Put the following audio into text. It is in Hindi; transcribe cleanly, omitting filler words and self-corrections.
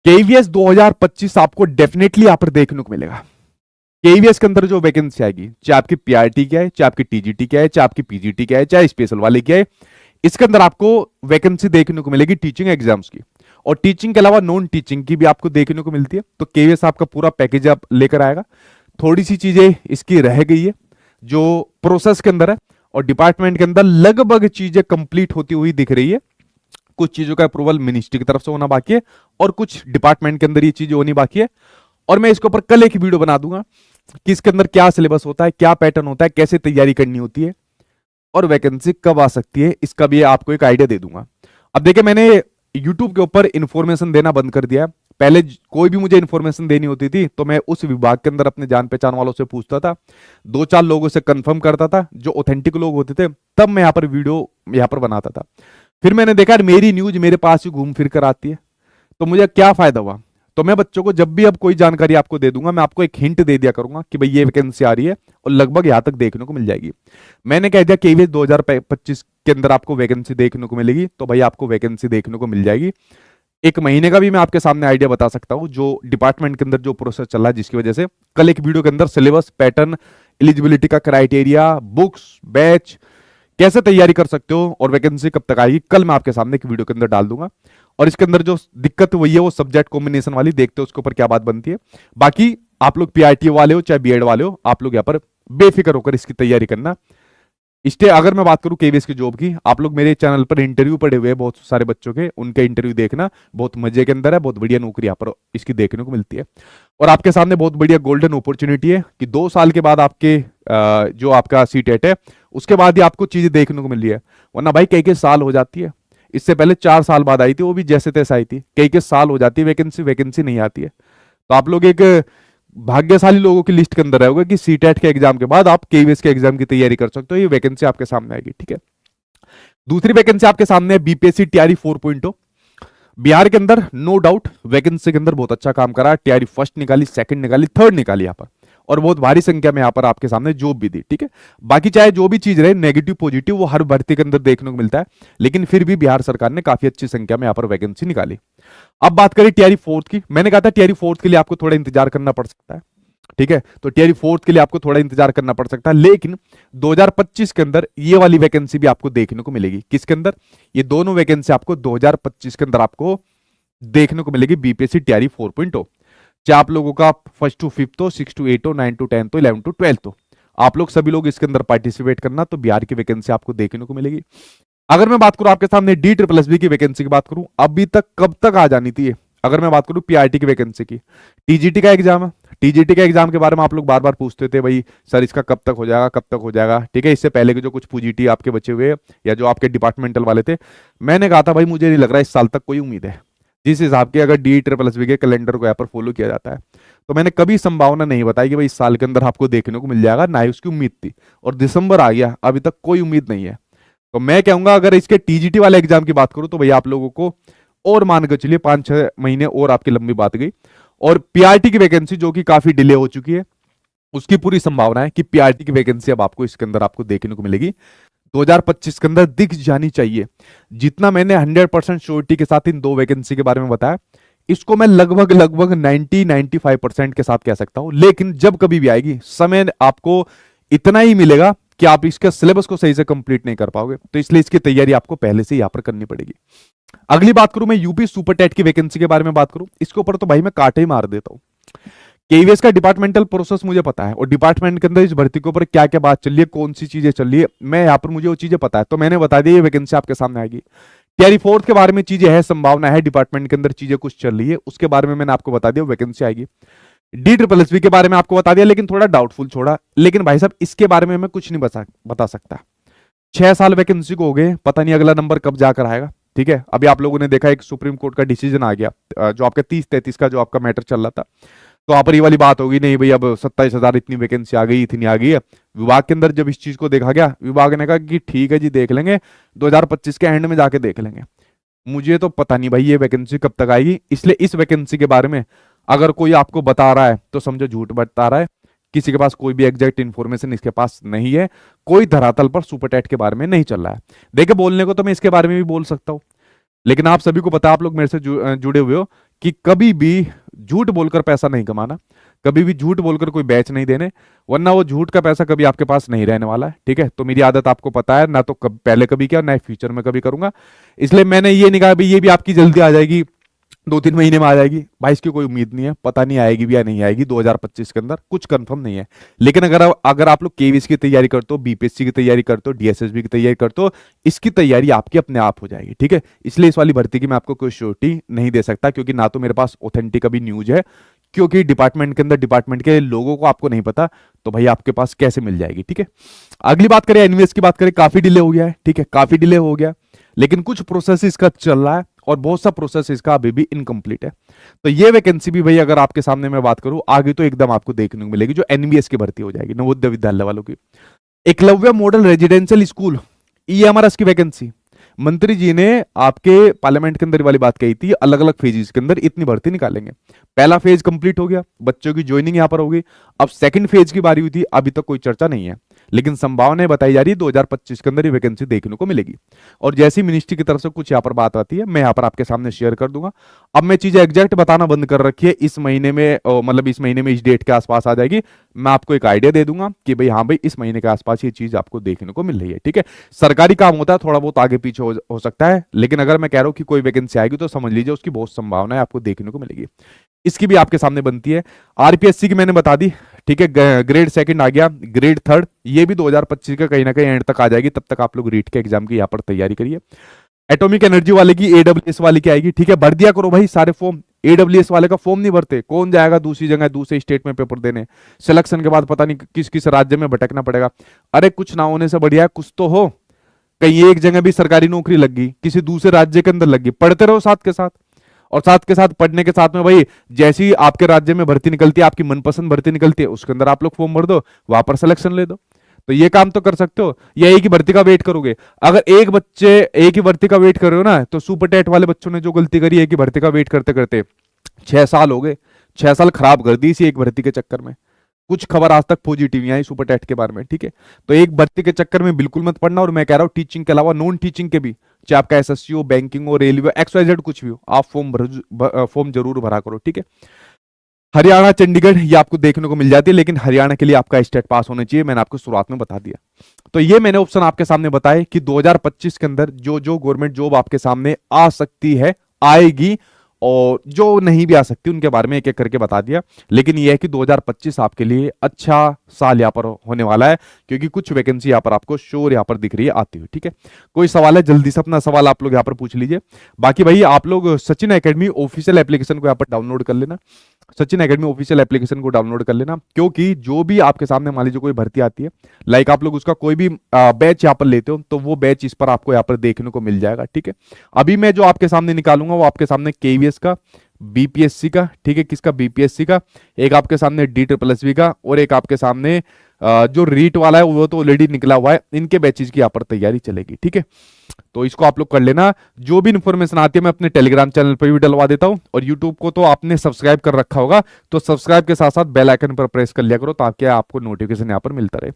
केवीएस 2025 आपको डेफिनेटली यहां पर देखने को मिलेगा। केवीएस के अंदर जो वैकेंसी आएगी, चाहे आपकी पीआरटी क्या है, चाहे आपकी टीजीटी क्या है, चाहे आपकी पीजीटी क्या है, चाहे स्पेशल वाले क्या है, इसके अंदर आपको वैकेंसी देखने को मिलेगी टीचिंग एग्जाम्स की। और टीचिंग के अलावा नॉन टीचिंग की भी आपको देखने को मिलती है। तो केवीएस आपका पूरा पैकेज आप लेकर आएगा। थोड़ी सी चीजें इसकी रह गई है जो प्रोसेस के अंदर है, और डिपार्टमेंट के अंदर लगभग चीजें कंप्लीट होती हुई दिख रही है। कुछ चीजों का अप्रूवल मिनिस्ट्री की तरफ से होना बाकी है, और कुछ डिपार्टमेंट के अंदर ये चीजें होनी बाकी है। और मैं इसके ऊपर कल एक वीडियो बना दूंगा कि इसके अंदर क्या सिलेबस होता है, क्या पैटर्न होता है, कैसे तैयारी करनी होती है, और वैकेंसी कब आ सकती है, इसका भी आपको एक आइडिया दे दूंगा। अब देखिए, मैंने यूट्यूब के ऊपर इन्फॉर्मेशन देना बंद कर दिया है। पहले कोई भी मुझे इन्फॉर्मेशन देनी होती थी तो मैं उस विभाग के अंदर अपने जान पहचान वालों से पूछता था, 2-4 लोगों से कंफर्म करता था जो ऑथेंटिक लोग होते थे, तब मैं यहाँ पर वीडियो यहाँ पर बनाता था। फिर मैंने देखा यार मेरी न्यूज मेरे पास ही घूम फिर कर आती है, तो मुझे क्या फायदा हुआ। तो मैं बच्चों को जब भी अब कोई जानकारी आपको दे दूंगा, मैं आपको एक हिंट दे दिया करूंगा कि भाई ये वैकेंसी आ रही है, और लगभग यहां तक देखने को मिल जाएगी। मैंने कह दिया केवीएस 2025 के अंदर आपको वैकेंसी देखने को मिलेगी, तो भाई आपको वैकेंसी देखने को मिल जाएगी। एक महीने का भी मैं आपके सामने आइडिया बता सकता हूं जो डिपार्टमेंट के अंदर जो प्रोसेस चल रहा है, जिसकी वजह से कल एक वीडियो के अंदर सिलेबस, पैटर्न, एलिजिबिलिटी का क्राइटेरिया, बुक्स, बैच, कैसे तैयारी कर सकते हो और वैकेंसी कब तक आएगी, कल मैं आपके सामने एक वीडियो के अंदर डाल दूंगा। और इसके अंदर जो दिक्कत वही है वो सब्जेक्ट कॉम्बिनेशन वाली, देखते हो उसके ऊपर क्या बात बनती है। बाकी आप लोग पीआईटी वाले हो चाहे बीएड वाले हो, आप लोग यहाँ पर बेफिक्र होकर इसकी तैयारी करना। इसलिए अगर मैं बात करूं केवीएस की जॉब की, आप लोग मेरे चैनल पर इंटरव्यू पड़े हुए हैं बहुत सारे बच्चों के, उनके इंटरव्यू देखना, बहुत मजे के अंदर है, बहुत बढ़िया नौकरी यहाँ पर इसकी देखने को मिलती है। और आपके सामने बहुत बढ़िया गोल्डन अपॉर्चुनिटी है कि 2 साल के बाद आपके जो आपका सीटेट है उसके बाद ही आपको चीजें देखने को मिल रही है। वरना भाई कई साल हो जाती है, इससे पहले 4 साल बाद आई थी, वो भी जैसे तैसे आई थी, कई साल हो जाती है, वैकेंसी नहीं आती है। तो आप लोग एक भाग्यशाली लोगों की लिस्ट के अंदर रहोगे कि सीटेट के एग्जाम के बाद आप केवीएस के एग्जाम की तैयारी कर सकते हो। ये वैकेंसी आपके सामने आएगी, ठीक है। दूसरी वैकेंसी आपके सामने है बीपीएससी टीआरई 4.0। बिहार के अंदर नो डाउट वैकेंसी के अंदर बहुत अच्छा काम करा, टीआरई फर्स्ट निकाली, सेकंड निकाली, थर्ड निकाली यहाँ पर, और बहुत भारी संख्या में यहाँ पर आपके सामने जॉब भी दी, ठीक है। बाकी चाहे जो भी चीज रहे, नेगेटिव पॉजिटिव, वो हर भर्ती के अंदर देखने को मिलता है, लेकिन फिर भी बिहार सरकार ने काफी अच्छी संख्या में यहाँ पर वैकेंसी निकाली। अब बात करें टीआरई फोर्थ की। मैंने कहा था टीआरई फोर्थ के लिए आपको थोड़ा इंतजार करना पड़ सकता है, ठीक है। तो टीआरई फोर्थ के लिए आपको थोड़ा इंतजार करना पड़ सकता है, लेकिन 2025 के अंदर ये वाली वैकेंसी भी आपको देखने को मिलेगी। किसके अंदर? ये दोनों वैकेंसी आपको 2025 के अंदर आपको देखने को मिलेगी, बीपीएससी टीआरई 4.0। चाहे आप लोगों का 1st to 5th हो, 6th to 8th हो, 9th to 10th हो, 11th to 12th हो, आप लोग सभी लोग इसके अंदर पार्टिसिपेट करना, तो बिहार की वैकेंसी आपको देखने को मिलेगी। अगर मैं बात करूं आपके सामने DSSB की वैकेंसी की बात करूं, अभी तक कब तक आ जानी थी। अगर मैं बात करूं पीआरटी की वैकेंसी की, टीजीटी का एग्जाम है, टीजीटी के एग्जाम के बारे में आप लोग बार बार पूछते थे भाई सर इसका कब तक हो जाएगा, कब तक हो जाएगा, ठीक है। इससे पहले के जो कुछ पीजीटी आपके बचे हुए या जो आपके डिपार्टमेंटल वाले थे, मैंने कहा था भाई मुझे नहीं लग रहा इस साल तक कोई उम्मीद है, जिस हिसाब के अगर DSSB के कैलेंडर को यहाँ पर फॉलो किया जाता है। तो मैंने कभी संभावना नहीं बताई कि भाई इस साल के अंदर आपको देखने को मिल जाएगा, ना ही उसकी उम्मीद थी। और दिसंबर आ गया, अभी तक कोई उम्मीद नहीं है। तो मैं कहूंगा अगर इसके टीजीटी वाले एग्जाम की बात करूं तो भैया आप लोगों को और मान कर चलिए 5-6 महीने और आपकी लंबी बात गई। और पीआरटी की वैकेंसी जो कि काफी डिले हो चुकी है, उसकी पूरी संभावना है कि पीआरटी की वैकेंसी अब आपको इसके अंदर आपको देखने को मिलेगी 2025 के अंदर दिख जानी चाहिए। जितना मैंने 100% श्योरिटी के साथ इन 2 वैकेंसी के बारे में बताया, इसको मैं लगभग 90-95% के साथ कह सकता हूं। लेकिन जब कभी भी आएगी, समय आपको इतना ही मिलेगा कि आप इसके सिलेबस को सही से कंप्लीट नहीं कर पाओगे, तो इसलिए इसकी तैयारी आपको पहले से यहां पर करनी पड़ेगी। अगली बात करूं मैं यूपी सुपर टेट की वैकेंसी के बारे में बात करूं, इसके ऊपर तो भाई मैं कांटे ही मार देता हूं। केवीएस का डिपार्टमेंटल प्रोसेस मुझे पता है, और डिपार्टमेंट के अंदर इस भर्ती के ऊपर क्या क्या बात चल रही है, कौन सी चीजें चल रही है, मैं यहाँ पर मुझे वो चीजें पता है, तो मैंने बता दिया ये वैकेंसी आपके सामने आएगी। टीआरई फोर्थ के बारे में चीजें है, संभावना है, डिपार्टमेंट के अंदर चीजें कुछ चल रही है, उसके बारे में मैंने आपको बता दिया वैकेंसी आएगी। DSSB के बारे में आपको बता दिया, लेकिन थोड़ा डाउटफुल छोड़ा। लेकिन भाई साहब इसके बारे में मैं कुछ नहीं बता सकता। 6 साल वैकेंसी को हो गए, पता नहीं अगला नंबर कब जाकर आएगा, ठीक है। अभी आप लोगों ने देखा एक सुप्रीम कोर्ट का डिसीजन आ गया, जो आपका 30-33 का जो आपका मैटर चल रहा था, तो वहां पर ये वाली बात होगी, नहीं भाई अब 27,000 इतनी वैकेंसी आ गई, इतनी आ गई है। विभाग के अंदर जब इस चीज को देखा गया, विभाग ने कहा कि ठीक है जी देख लेंगे, 2025 के एंड में जाके देख लेंगे। मुझे तो पता नहीं भाई ये वैकेंसी कब तक आएगी, इसलिए इस वैकेंसी के बारे में अगर कोई आपको बता रहा है तो समझो झूठ बता रहा है। किसी के पास कोई भी एग्जैक्ट इन्फॉर्मेशन इसके पास नहीं है, कोई धरातल पर सुपर टेट के बारे में नहीं चल रहा है। देखिए बोलने को तो मैं इसके बारे में भी बोल सकता हूं, लेकिन आप सभी को पता, आप लोग मेरे से जुड़े हुए हो कि कभी भी झूठ बोलकर पैसा नहीं कमाना, कभी भी झूठ बोलकर कोई बैच नहीं देने, वरना वो झूठ का पैसा कभी आपके पास नहीं रहने वाला है। ठीक है, तो मेरी आदत आपको पता है, ना तो पहले कभी किया, ना फ्यूचर में कभी करूंगा। इसलिए मैंने ये नहीं कहा भाई ये भी आपकी जल्दी आ जाएगी, 2-3 महीने में आ जाएगी। भाई इसकी कोई उम्मीद नहीं है, पता नहीं आएगी भी या नहीं आएगी 2025 के अंदर, कुछ कंफर्म नहीं है। लेकिन अगर आप लोग केवीएस की तैयारी करते हो, बीपीएससी की तैयारी करते हो, डीएसएसबी की तैयारी करते हो, इसकी तैयारी आपकी अपने आप हो जाएगी। ठीक है, इसलिए इस वाली भर्ती की मैं आपको कोई श्योरिटी नहीं दे सकता, क्योंकि ना तो मेरे पास ऑथेंटिक अभी न्यूज है, क्योंकि डिपार्टमेंट के अंदर डिपार्टमेंट के लोगों को आपको नहीं पता, तो भाई आपके पास कैसे मिल जाएगी। ठीक है, अगली बात करें एनवीएस की बात करें, काफी डिले हो गया है। ठीक है, काफी डिले हो गया, लेकिन कुछ प्रोसेस इसका चल रहा है और बहुत सा प्रोसेस इसका अभी भी इनकम्प्लीट है। तो ये वैकेंसी भी भाई अगर आपके सामने मैं बात करूं आगे, तो एकदम आपको देखने को मिलेगी, जो एनवीएस की भर्ती हो जाएगी, नवोदय विद्यालय वालों की। Eklavya model residential school EMRS की वैकेंसी, मंत्री जी ने आपके पार्लियामेंट के अंदर वाली बात कही थी, अलग अलग फेजेस के अंदर इतनी भर्ती निकालेंगे। पहला फेज कंप्लीट हो गया, बच्चों की ज्वाइनिंग यहां पर होगी। अब सेकंड फेज की बारी हुई थी, अभी तक कोई चर्चा नहीं है, लेकिन संभावनाएं बताई जा रही है 2025 के अंदर ये वैकेंसी देखने को मिलेगी। और जैसी मिनिस्ट्री की तरफ से कुछ यहाँ पर बात आती है, मैं यहाँ पर आपके सामने शेयर कर दूंगा। अब मैं चीजें एग्जैक्ट बताना बंद कर रखी है, इस महीने में मतलब इस महीने में इस डेट के आसपास आ जाएगी। मैं आपको एक आइडिया दे दूंगा कि भाई हाँ भाई इस महीने के आसपास ये चीज आपको देखने को मिल रही है। ठीक है, सरकारी काम होता है, थोड़ा बहुत आगे पीछे हो सकता है, लेकिन अगर मैं कह रहा हूं कि कोई वैकेंसी आएगी तो समझ लीजिए उसकी बहुत संभावना है आपको देखने को मिलेगी। इसकी भी आपके सामने बनती है। आरपीएससी की मैंने बता दी। ठीक है, ग्रेड सेकंड आ गया, ग्रेड थर्ड ये भी 2025 का कहीं ना कहीं एंड तक आ जाएगी, तब तक आप लोग रीट के एग्जाम की यहाँ पर तैयारी करिए। एटॉमिक एनर्जी वाले की, एडब्ल्यूएस वाले की आएगी। ठीक है, भर दिया करो भाई सारे फॉर्म। एडब्ल्यूएस वाले का फॉर्म नहीं भरते, कौन जाएगा दूसरी जगह दूसरे स्टेट में पेपर देने, सिलेक्शन के बाद पता नहीं किस किस राज्य में भटकना पड़ेगा। अरे कुछ ना होने से बढ़िया कुछ तो हो, कहीं एक जगह भी सरकारी नौकरी लग गई, किसी दूसरे राज्य के अंदर लग गई, पढ़ते रहो साथ के साथ। और साथ के साथ पढ़ने के साथ में भाई जैसी आपके राज्य में भर्ती निकलती है, आपकी मनपसंद भर्ती निकलती है, उसके अंदर आप लोग फॉर्म भर दो, वहां पर सिलेक्शन ले दो। तो ये काम तो कर सकते हो, या एक ही भर्ती का वेट करोगे? अगर एक ही भर्ती का वेट कर रहे हो ना, तो सुपर टेट वाले बच्चों ने जो गलती करी, एक ही भर्ती का वेट करते करते 6 साल हो गए, 6 साल खराब कर दी इसी एक भर्ती के चक्कर में। कुछ खबर आज तक पॉजिटिव नहीं आई सुपर टेट के बारे में। ठीक है, तो एक भर्ती के चक्कर में बिल्कुल मत पड़ना। और मैं कह रहा हूं टीचिंग के अलावा नॉन टीचिंग के भी, चाहे आपका एसएससी हो, बैंकिंग हो, रेलवे, XYZ कुछ भी हो, आप फॉर्म जरूर भरा करो। ठीक है, हरियाणा, चंडीगढ़ ये आपको देखने को मिल जाती है, लेकिन हरियाणा के लिए आपका स्टेट पास होना चाहिए, मैंने आपको शुरुआत में बता दिया। तो ये मैंने ऑप्शन आपके सामने बताए कि 2025 के अंदर जो जो गवर्नमेंट जॉब आपके सामने आ सकती है, आएगी, और जो नहीं भी आ सकती उनके बारे में एक एक करके बता दिया। लेकिन यह है कि 2025 आपके लिए अच्छा साल यहाँ पर होने वाला है, क्योंकि कुछ वैकेंसी यहाँ पर आपको श्योर यहाँ पर दिख रही है आती हुई। ठीक है, कोई सवाल है जल्दी से अपना सवाल आप लोग यहाँ पर पूछ लीजिए। बाकी भाई आप लोग सचिन एकेडमी ऑफिशियल एप्लीकेशन को यहाँ पर डाउनलोड कर लेना, सचिन एकेडमी ऑफिशियल एप्लीकेशन को डाउनलोड कर लेना, क्योंकि जो भी आपके सामने मान लीजिए कोई भर्ती आती है, लाइक आप लोग उसका कोई भी बैच यहाँ पर लेते हो, तो वो बैच इस पर आपको यहाँ पर देखने को मिल जाएगा। ठीक है, अभी मैं जो आपके सामने निकालूंगा वो आपके सामने केवीएस का, बीपीएससी का, ठीक है, किसका, बीपीएससी का, एक आपके सामने DSSB का, और एक आपके सामने जो रीट वाला है वो तो ऑलरेडी निकला हुआ है, इनके बैचेज की यहाँ पर तैयारी चलेगी। ठीक है, तो इसको आप लोग कर लेना। जो भी इन्फॉर्मेशन आती है मैं अपने टेलीग्राम चैनल पर भी डलवा देता हूं, और यूट्यूब को तो आपने सब्सक्राइब कर रखा होगा, तो सब्सक्राइब के साथ साथ बेल आइकन पर प्रेस कर लिया करो, ताकि आपको नोटिफिकेशन यहाँ पर मिलता रहे।